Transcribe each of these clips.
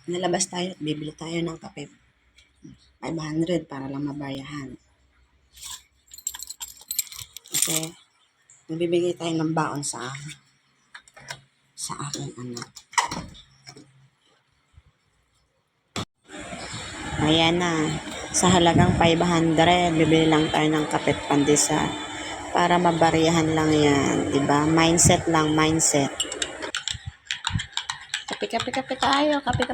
Nalabas tayo at bibili tayo ng kape. 500 para lang mabayahan. Kasi, magbibigay tayo ng baon sa aking anak. Ayan na. Sa halagang 500, bibili lang tayo ng kape at pandesal. Para mabariyahan lang yan. Diba? Mindset lang, mindset. Kape tayo. Kape.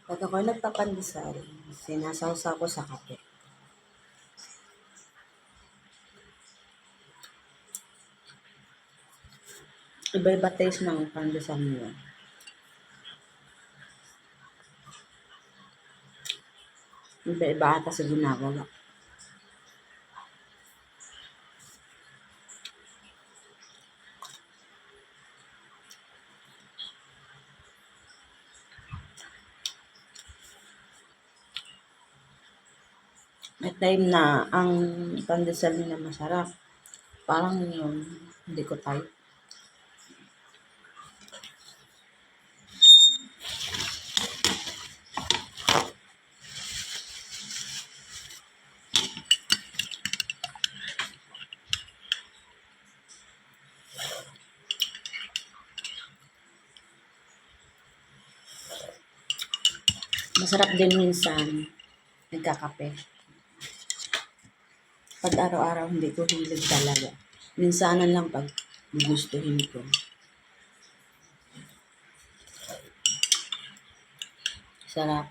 Pag ako nagpapandesal, sinasawsaw ko sa kape. Iba-iba taste ng pandesal nila. Iba-iba ata sa ginagawa. May time na ang pandesal nila masarap. Parang yun, hindi ko type. Masarap din minsan nagkakape. Pag araw-araw hindi ko hilig talaga. Minsanan lang pag gustuhin ko. Sarap.